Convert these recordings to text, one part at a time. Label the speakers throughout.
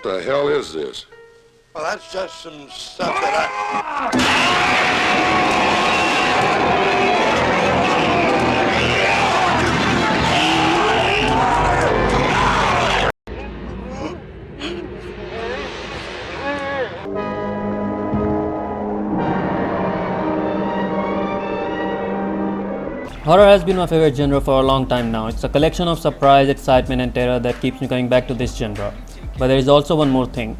Speaker 1: What the hell is this?
Speaker 2: Well, that's just some stuff that I...
Speaker 3: Horror has been my favorite genre for a long time now. It's a collection of surprise, excitement and terror that keeps me coming back to this genre. But there is also one more thing,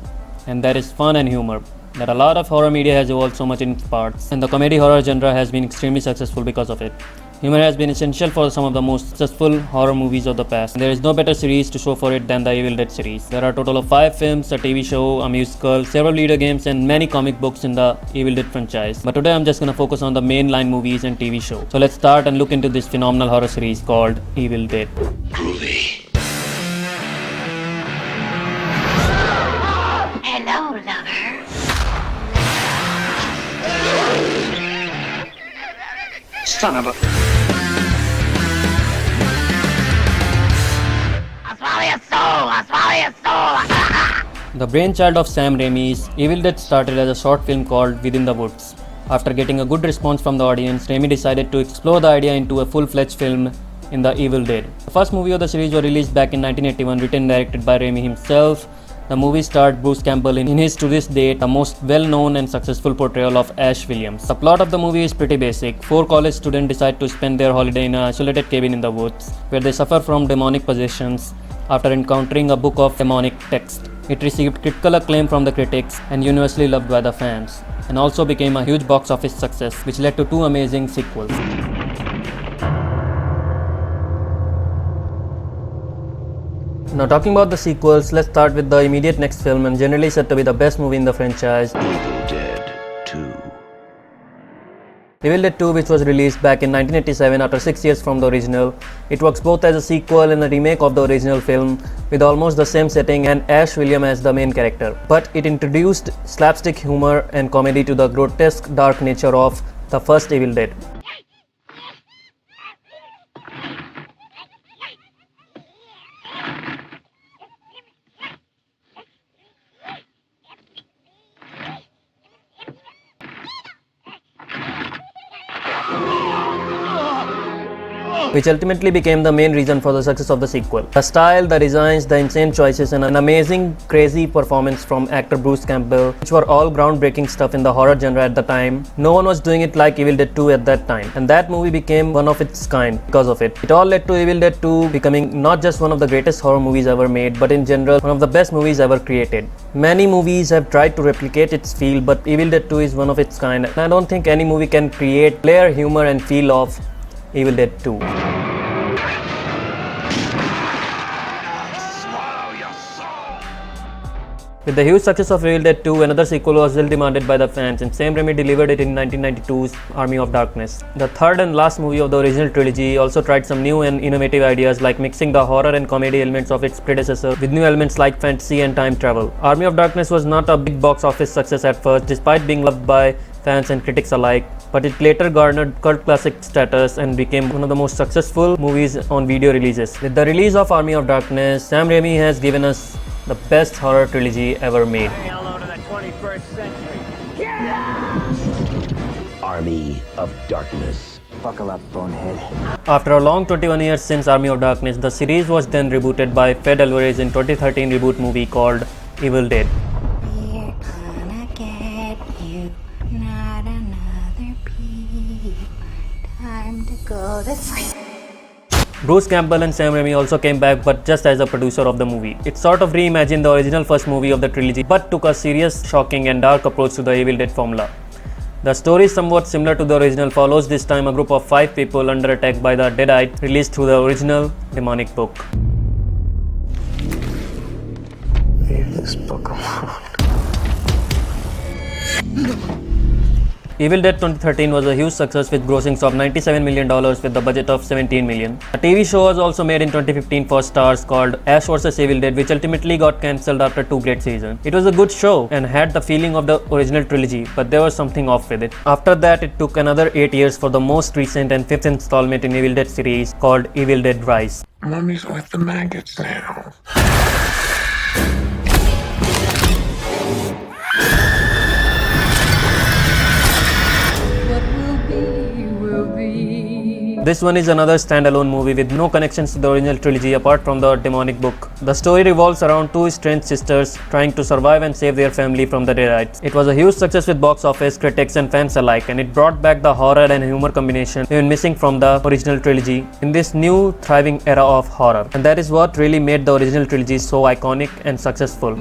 Speaker 3: and that is fun and humor. That a lot of horror media has evolved so much in its parts, and the comedy horror genre has been extremely successful because of it. Humor has been essential for some of the most successful horror movies of the past. There is no better series to show for it than the Evil Dead series. There are a total of 5 films, a TV show, a musical, several video games and many comic books in the Evil Dead franchise. But today I'm just gonna focus on the mainline movies and TV show. So let's start and look into this phenomenal horror series called Evil Dead.
Speaker 1: Groovy.
Speaker 4: Hello, lover.
Speaker 1: Son of a...
Speaker 4: I'll swallow your soul.
Speaker 3: The brainchild of Sam Raimi's Evil Dead started as a short film called Within the Woods. After getting a good response from the audience, Raimi decided to explore the idea into a full-fledged film in The Evil Dead. The first movie of the series was released back in 1981, written and directed by Raimi himself. The movie starred Bruce Campbell in his, to this date, the most well-known and successful portrayal of Ash Williams. The plot of the movie is pretty basic. 4 college students decide to spend their holiday in an isolated cabin in the woods, where they suffer from demonic possessions after encountering a book of demonic text. It received critical acclaim from the critics and universally loved by the fans, and also became a huge box office success, which led to 2 amazing sequels. Now talking about the sequels, let's start with the immediate next film and generally said to be the best movie in the franchise,
Speaker 1: Evil Dead 2.
Speaker 3: Evil Dead 2, which was released back in 1987 after 6 years from the original. It works both as a sequel and a remake of the original film with almost the same setting and Ash Williams as the main character. But it introduced slapstick humor and comedy to the grotesque dark nature of the first Evil Dead. Which ultimately became the main reason for the success of the sequel. The style, the designs, the insane choices and an amazing, crazy performance from actor Bruce Campbell, which were all groundbreaking stuff in the horror genre at the time. No one was doing it like Evil Dead 2 at that time, and that movie became one of its kind because of it. It all led to Evil Dead 2 becoming not just one of the greatest horror movies ever made, but in general one of the best movies ever created. Many movies have tried to replicate its feel, but Evil Dead 2 is one of its kind, and I don't think any movie can create player humor and feel of Evil Dead 2. With the huge success of Evil Dead 2, another sequel was still demanded by the fans, and Sam Raimi delivered it in 1992's Army of Darkness. The third and last movie of the original trilogy also tried some new and innovative ideas like mixing the horror and comedy elements of its predecessor with new elements like fantasy and time travel. Army of Darkness was not a big box office success at first, despite being loved by fans and critics alike, but it later garnered cult classic status and became one of the most successful movies on video releases. With the release of Army of Darkness, Sam Raimi has given us the best horror trilogy ever made.
Speaker 5: Hello to the 21st century.
Speaker 6: Army of Darkness.
Speaker 5: Buckle up, bonehead.
Speaker 3: After a long 21 years since Army of Darkness, the series was then rebooted by Fed Alvarez in 2013 reboot movie called Evil Dead.
Speaker 4: We're gonna get you, not another peep. Time to go to sleep.
Speaker 3: Bruce Campbell and Sam Raimi also came back, but just as a producer of the movie. It sort of reimagined the original first movie of the trilogy, but took a serious, shocking and dark approach to the Evil Dead formula. The story, somewhat similar to the original, follows this time a group of 5 people under attack by the Deadite, released through the original demonic book.
Speaker 5: Leave this book alone.
Speaker 3: Evil Dead 2013 was a huge success with grossings of $97 million with a budget of $17 million. A TV show was also made in 2015 for Starz called Ash vs Evil Dead, which ultimately got cancelled after 2 great seasons. It was a good show and had the feeling of the original trilogy, but there was something off with it. After that, it took another 8 years for the most recent and 5th installment in Evil Dead series called Evil Dead Rise.
Speaker 1: Mummy's with the maggots now.
Speaker 3: this one is another standalone movie with no connections to the original trilogy apart from the demonic book. The story revolves around two estranged sisters trying to survive and save their family from the Deadites. It was a huge success with box office, critics and fans alike, and it brought back the horror and humor combination we were missing from the original trilogy in this new thriving era of horror. And that is what really made the original trilogy so iconic and successful.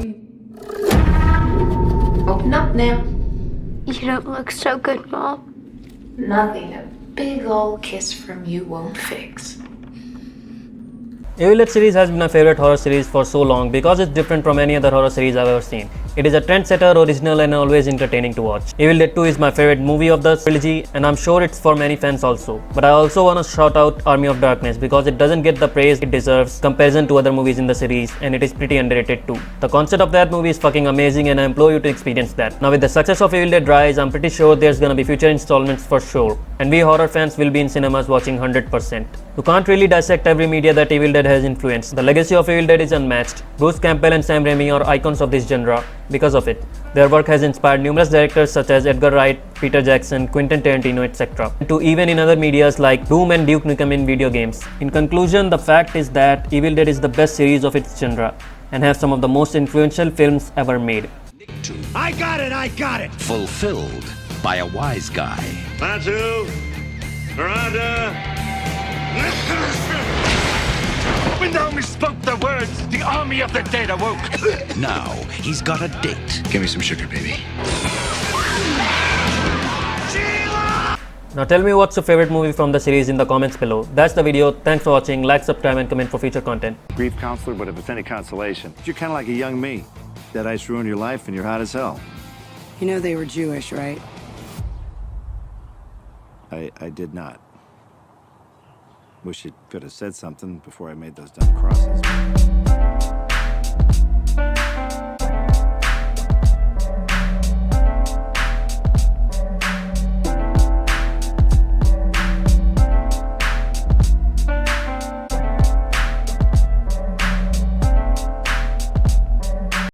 Speaker 7: Open up now.
Speaker 4: You don't look so good, Mom.
Speaker 7: Nothing a big old kiss from you won't fix.
Speaker 3: Evil Dead series has been my favorite horror series for so long because it's different from any other horror series I've ever seen. It is a trendsetter, original and always entertaining to watch. Evil Dead 2 is my favorite movie of the trilogy and I'm sure it's for many fans also. But I also want to shout out Army of Darkness because it doesn't get the praise it deserves comparison to other movies in the series and it is pretty underrated too. The concept of that movie is fucking amazing and I implore you to experience that. Now with the success of Evil Dead Rise, I'm pretty sure there's gonna be future installments for sure. And we horror fans will be in cinemas watching 100%. You can't really dissect every media that Evil Dead has influenced. The legacy of Evil Dead is unmatched. Bruce Campbell and Sam Raimi are icons of this genre because of it. Their work has inspired numerous directors such as Edgar Wright, Peter Jackson, Quentin Tarantino, etc. to even in other medias like Doom and Duke Nukem in video games. In conclusion, the fact is that Evil Dead is the best series of its genre and has some of the most influential films ever made.
Speaker 6: I got it! Fulfilled by a wise guy.
Speaker 2: Matthew, Miranda.
Speaker 8: When thou misspoke the words, the army of the dead awoke.
Speaker 6: Now he's got a date.
Speaker 1: Give me some sugar, baby.
Speaker 3: Now tell me what's your favorite movie from the series in the comments below. That's the video. Thanks for watching. Like, subscribe and comment for future content.
Speaker 9: Grief counselor, but if it's any consolation, you're kind of like a young me. That ice ruined your life and you're hot as hell.
Speaker 10: You know they were Jewish, right?
Speaker 9: I did not. Wish you could have said something before I made those dumb crosses.